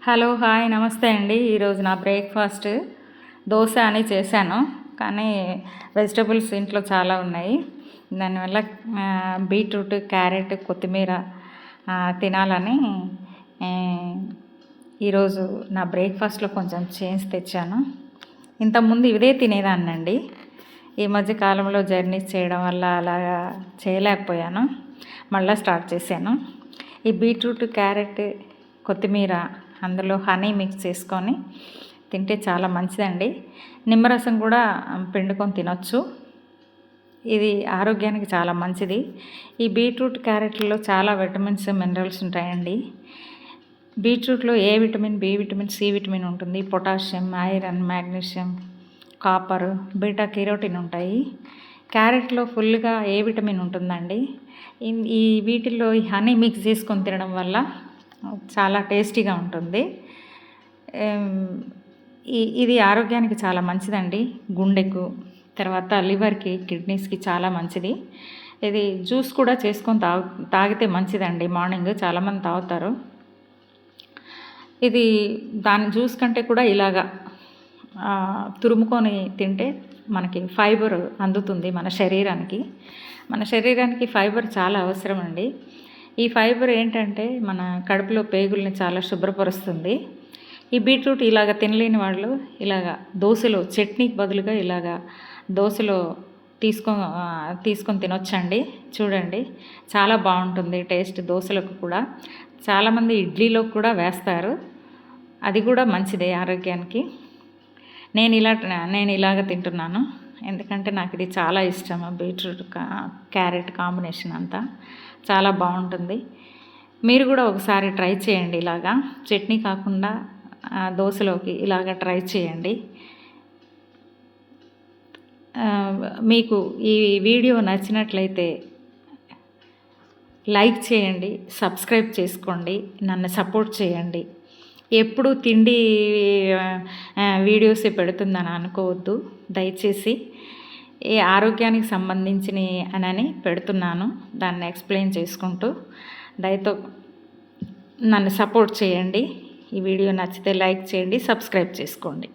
Hello hi నమస్తే అండి. ఈరోజు నా బ్రేక్ఫాస్ట్ దోశ అని చేశాను. కానీ వెజిటబుల్స్ ఇంట్లో చాలా ఉన్నాయి. దానివల్ల బీట్రూట్, క్యారెట్, కొత్తిమీర తినాలని ఈరోజు నా బ్రేక్ఫాస్ట్లో కొంచెం చేంజ్ తెచ్చాను. ఇంతకుముందు ఇదే తినేదాన్నండి. ఈ మధ్య కాలంలో జర్నీస్ చేయడం వల్ల అలాగా చేయలేకపోయాను. మళ్ళీ స్టార్ట్ చేశాను. ఈ బీట్రూట్, క్యారెట్, కొత్తిమీర అందులో హనీ మిక్స్ చేసుకొని తింటే చాలా మంచిదండి. నిమ్మరసం కూడా పిండుకొని తినొచ్చు. ఇది ఆరోగ్యానికి చాలా మంచిది. ఈ బీట్రూట్, క్యారెట్లో చాలా విటమిన్స్, మినరల్స్ ఉంటాయండి. బీట్రూట్లో A vitamin, B vitamin, C vitamin ఉంటుంది. Potassium, iron, magnesium, copper, beta carotene ఉంటాయి. క్యారెట్లో ఫుల్గా ఏ విటమిన్ ఉంటుందండి. ఈ వీటిల్లో ఈ హనీ మిక్స్ చేసుకొని తినడం వల్ల చాలా టేస్టీగా ఉంటుంది. ఇది ఆరోగ్యానికి చాలా మంచిదండి. గుండెకు, తర్వాత లివర్కి, కిడ్నీస్కి చాలా మంచిది. ఇది జ్యూస్ కూడా చేసుకొని తాగితే మంచిదండి. మార్నింగ్ చాలామంది తాగుతారు. ఇది దాని జ్యూస్ కంటే కూడా ఇలాగా తురుముకొని తింటే మనకి ఫైబర్ అందుతుంది మన శరీరానికి ఫైబర్ చాలా అవసరం అండి. ఈ ఫైబర్ ఏంటంటే మన కడుపులో పేగుల్ని చాలా శుభ్రపరుస్తుంది. ఈ బీట్రూట్ ఇలాగ తినలేని వాళ్ళు ఇలాగ దోశలో చట్నీకి బదులుగా ఇలాగ దోశలో తీసుకొని తినొచ్చండి. చూడండి, చాలా బాగుంటుంది టేస్ట్. దోశలకు కూడా చాలామంది ఇడ్లీలోకి కూడా వేస్తారు. అది కూడా మంచిదే ఆరోగ్యానికి. నేను ఇలాగ తింటున్నాను, ఎందుకంటే నాకు ఇది చాలా ఇష్టం. బీట్రూట్ క్యారెట్ కాంబినేషన్ అంతా చాలా బాగుంటుంది. మీరు కూడా ఒకసారి ట్రై చేయండి. ఇలాగా చట్నీ కాకుండా దోశలోకి ఇలాగ ట్రై చేయండి. మీకు ఈ వీడియో నచ్చినట్లయితే లైక్ చేయండి, సబ్స్క్రైబ్ చేసుకోండి, నన్ను సపోర్ట్ చేయండి. ఎప్పుడు తిండి వీడియోసే పెడుతుందని అనుకోవద్దు దయచేసి. ఏ ఆరోగ్యానికి సంబంధించినవి అని పెడుతున్నాను, దాన్ని ఎక్స్ప్లెయిన్ చేసుకుంటూ. దయతో నన్ను సపోర్ట్ చేయండి. ఈ వీడియో నచ్చితే లైక్ చేయండి, సబ్స్క్రైబ్ చేసుకోండి.